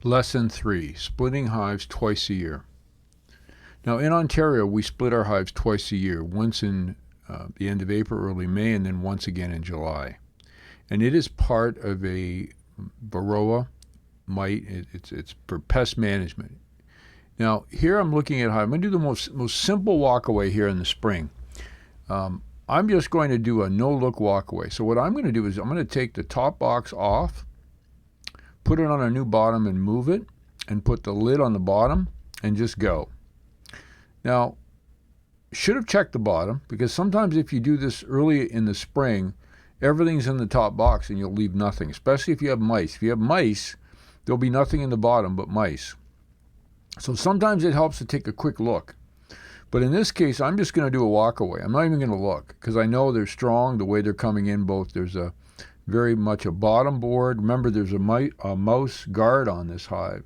Lesson 3, Splitting Hives Twice a Year. Now in Ontario, we split our hives twice a year, once in the end of April, early May, and then once again in July. And it is part of a Varroa mite. It's for pest management. Now here I'm looking at hive. I'm going to do the most simple walkaway here in the spring. I'm just going to do a no-look walkaway. So what I'm going to do is I'm going to take the top box off, put it on a new bottom and move it, and put the lid on the bottom and just go. Now, should have checked the bottom, because sometimes if you do this early in the spring, everything's in the top box and you'll leave nothing, especially if you have mice. If you have mice, there'll be nothing in the bottom but mice. So sometimes it helps to take a quick look. But in this case, I'm just going to do a walk away. I'm not even going to look, because I know they're strong the way they're coming in. Both there's a very much a bottom board. Remember, there's a mouse guard on this hive.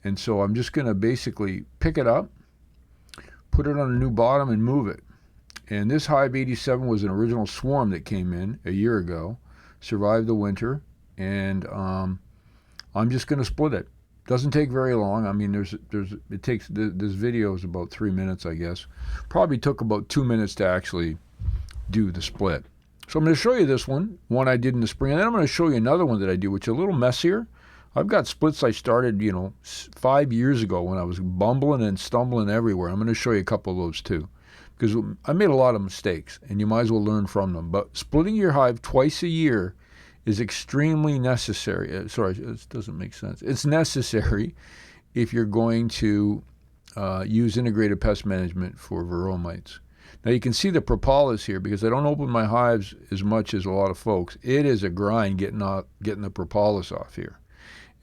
And so I'm just going to basically pick it up, put it on a new bottom, and move it. And this hive 87 was an original swarm that came in a year ago, survived the winter, and I'm just going to split it. Doesn't take very long. I mean, this video is about 3 minutes, I guess. Probably took about 2 minutes to actually do the split. So I'm going to show you this one I did in the spring, and then I'm going to show you another one that I do, which is a little messier. I've got splits I started, 5 years ago when I was bumbling and stumbling everywhere. I'm going to show you a couple of those too, because I made a lot of mistakes, and you might as well learn from them. But splitting your hive twice a year is extremely necessary. Sorry, it doesn't make sense. It's necessary if you're going to use integrated pest management for varroa mites. Now you can see the propolis here, because I don't open my hives as much as a lot of folks. It is a grind getting the propolis off here,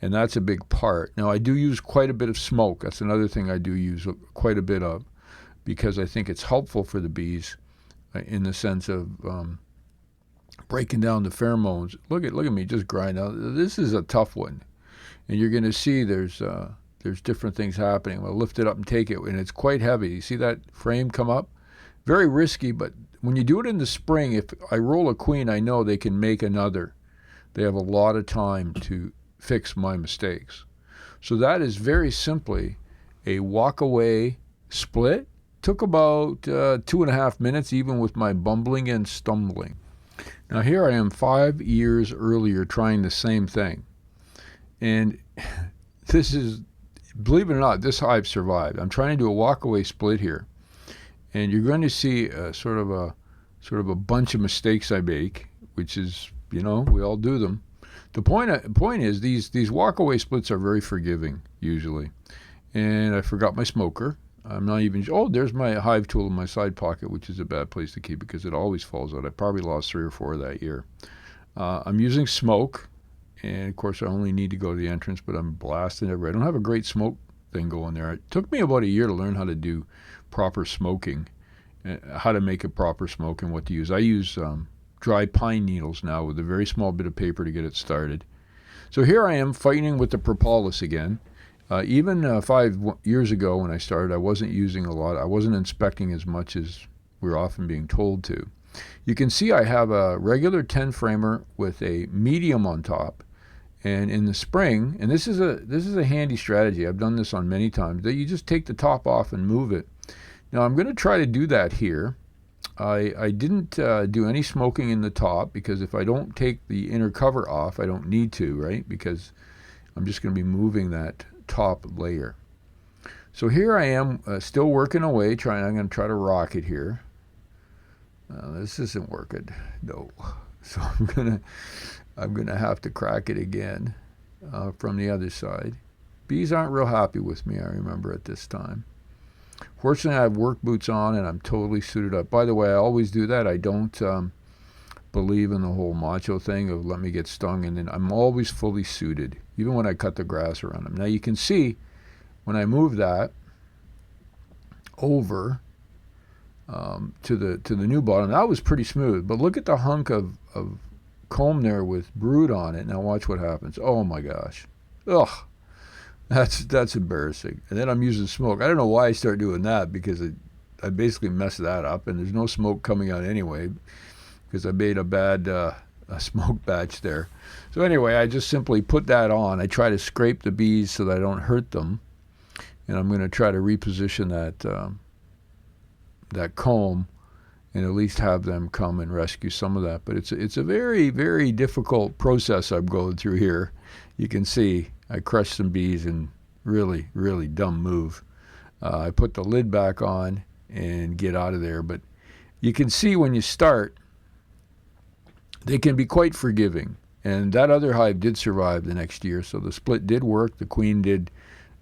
and that's a big part. Now I do use quite a bit of smoke. That's another thing I do use quite a bit of, because I think it's helpful for the bees in the sense of breaking down the pheromones. Look at me just grind out. This is a tough one, and you're going to see there's different things happening. I'll lift it up and take it, and it's quite heavy. You see that frame come up? Very risky, but when you do it in the spring, if I roll a queen, I know they can make another. They have a lot of time to fix my mistakes. So that is very simply a walk-away split. Took about 2.5 minutes, even with my bumbling and stumbling. Now here I am 5 years earlier trying the same thing. And this is, believe it or not, this hive survived. I'm trying to do a walk-away split here. And you're going to see sort of a bunch of mistakes I make, which is, we all do them. The point is these walk-away splits are very forgiving, usually. And I forgot my smoker. I'm not even, there's my hive tool in my side pocket, which is a bad place to keep because it always falls out. I probably lost 3 or 4 that year. I'm using smoke, and of course I only need to go to the entrance, but I'm blasting everywhere. I don't have a great smoke thing going there. It took me about a year to learn how to do proper smoking, how to make a proper smoke and what to use. I use dry pine needles now with a very small bit of paper to get it started. So here I am fighting with the propolis again. Even 5 years ago when I started, I wasn't using a lot. I wasn't inspecting as much as we're often being told to. You can see I have a regular 10 framer with a medium on top. And in the spring, and this is a handy strategy. I've done this on many times, that you just take the top off and move it. Now I'm going to try to do that here. I didn't do any smoking in the top, because if I don't take the inner cover off, I don't need to, right? Because I'm just going to be moving that top layer. So here I am, still working away, I'm going to try to rock it here. This isn't working, no. So I'm gonna have to crack it again from the other side. Bees aren't real happy with me, I remember, at this time. Fortunately, I have work boots on and I'm totally suited up. By the way, I always do that. I don't believe in the whole macho thing of let me get stung, and then I'm always fully suited, even when I cut the grass around them. Now you can see when I move that over to the new bottom, that was pretty smooth. But look at the hunk of comb there with brood on it. Now watch what happens. Oh my gosh. Ugh. That's embarrassing. And then I'm using smoke. I don't know why I start doing that, because I basically messed that up, and there's no smoke coming out anyway, because I made a bad a smoke batch there. So anyway, I just simply put that on. I try to scrape the bees so that I don't hurt them, and I'm going to try to reposition that comb and at least have them come and rescue some of that. But it's a very, very difficult process I'm going through here. You can see I crushed some bees and really, really dumb move. I put the lid back on and get out of there. But you can see when you start, they can be quite forgiving. And that other hive did survive the next year, so the split did work. The queen did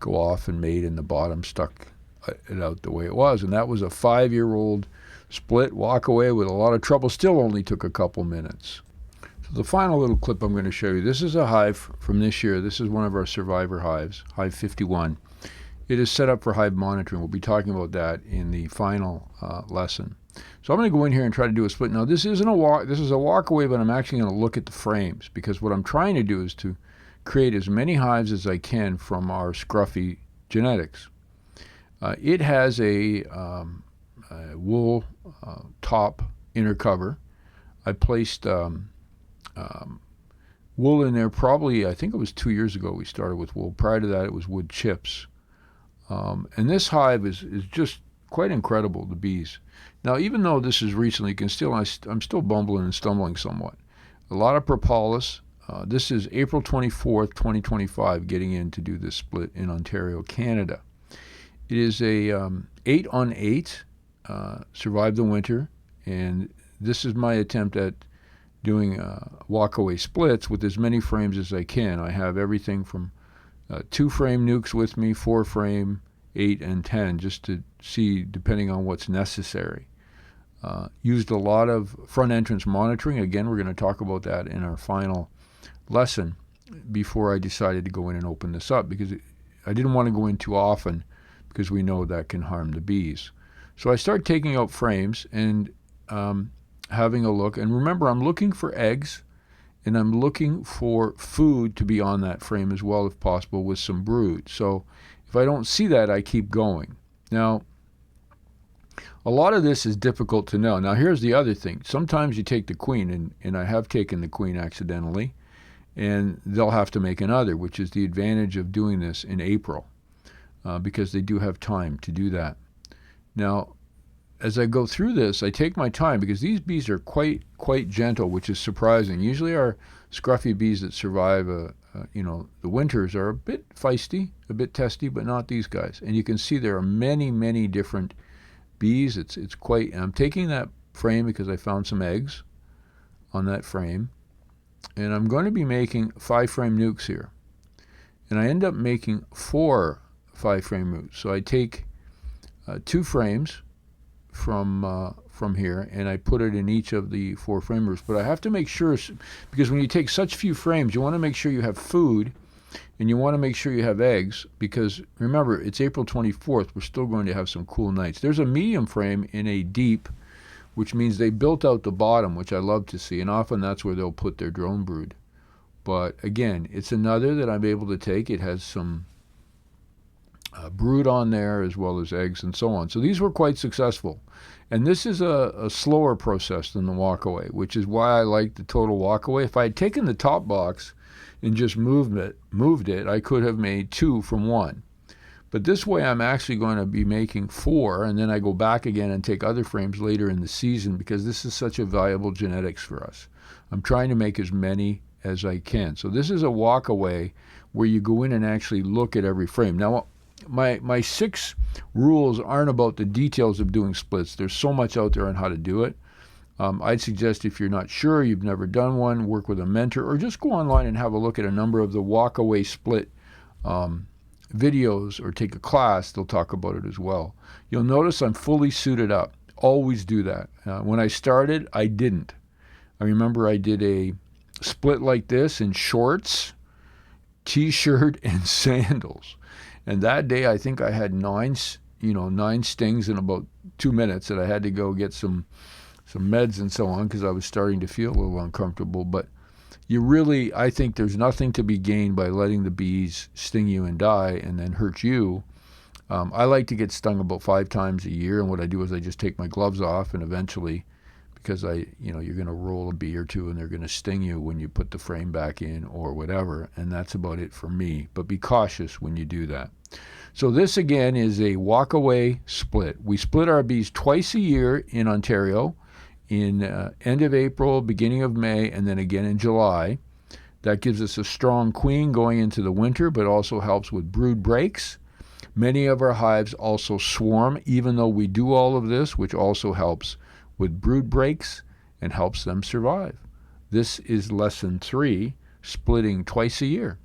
go off and mate, and the bottom stuck it out the way it was. And that was a 5-year-old split, walk away with a lot of trouble. Still only took a couple minutes. So the final little clip I'm going to show you, this is a hive from this year. This is one of our survivor hives, Hive 51. It is set up for hive monitoring. We'll be talking about that in the final lesson. So I'm going to go in here and try to do a split. Now this isn't a walk. This is a walk away, but I'm actually going to look at the frames, because what I'm trying to do is to create as many hives as I can from our scruffy genetics. It has a wool top inner cover. I placed wool in there probably, I think it was 2 years ago we started with wool. Prior to that it was wood chips. And this hive is just quite incredible, the bees. Now even though this is recently, you can still, I'm still bumbling and stumbling somewhat. A lot of propolis. This is April 24th, 2025, getting in to do this split in Ontario, Canada. It is a 8-on-8, survive the winter, and this is my attempt at doing walk-away splits with as many frames as I can. I have everything from 2-frame nukes with me, 4-frame, 8, and 10, just to see depending on what's necessary. Used a lot of front entrance monitoring. Again, we're going to talk about that in our final lesson before I decided to go in and open this up, because I didn't want to go in too often, because we know that can harm the bees. So I start taking out frames and having a look. And remember, I'm looking for eggs, and I'm looking for food to be on that frame as well, if possible, with some brood. So if I don't see that, I keep going. Now, a lot of this is difficult to know. Now, here's the other thing. Sometimes you take the queen, and I have taken the queen accidentally, and they'll have to make another, which is the advantage of doing this in April, because they do have time to do that. Now, as I go through this, I take my time, because these bees are quite gentle, which is surprising. Usually our scruffy bees that survive the winters are a bit feisty, a bit testy, but not these guys. And you can see there are many different bees. It's quite, and I'm taking that frame because I found some eggs on that frame, and I'm going to be making 5-frame nukes here, and I end up making 4 5-frame nukes. So I take 2 frames from here, and I put it in each of the 4 framers. But I have to make sure, because when you take such few frames, you want to make sure you have food, and you want to make sure you have eggs, because remember, it's April 24th. We're still going to have some cool nights. There's a medium frame in a deep, which means they built out the bottom, which I love to see, and often that's where they'll put their drone brood. But again, it's another that I'm able to take. It has some brood on there, as well as eggs and so on. So these were quite successful. And this is a slower process than the walkaway, which is why I like the total walkaway. If I had taken the top box and just moved it, I could have made 2 from 1. But this way I'm actually going to be making 4, and then I go back again and take other frames later in the season, because this is such a valuable genetics for us. I'm trying to make as many as I can. So this is a walkaway where you go in and actually look at every frame. Now, my 6 rules aren't about the details of doing splits. There's so much out there on how to do it. I'd suggest, if you're not sure, you've never done one, work with a mentor, or just go online and have a look at a number of the walkaway split videos, or take a class. They'll talk about it as well. You'll notice I'm fully suited up. Always do that. When I started, I didn't. I remember I did a split like this in shorts, t-shirt, and sandals. And that day, I think I had 9 stings in about 2 minutes, that I had to go get some meds and so on, because I was starting to feel a little uncomfortable. But I think there's nothing to be gained by letting the bees sting you and die and then hurt you. I like to get stung about 5 times a year, and what I do is I just take my gloves off, and eventually, because you're going to roll a bee or two and they're going to sting you when you put the frame back in or whatever, and that's about it for me. But be cautious when you do that. So this again is a walk-away split. We split our bees twice a year in Ontario, in end of April, beginning of May, and then again in July. That gives us a strong queen going into the winter, but also helps with brood breaks. Many of our hives also swarm, even though we do all of this, which also helps with brood breaks and helps them survive. This is lesson 3, splitting twice a year.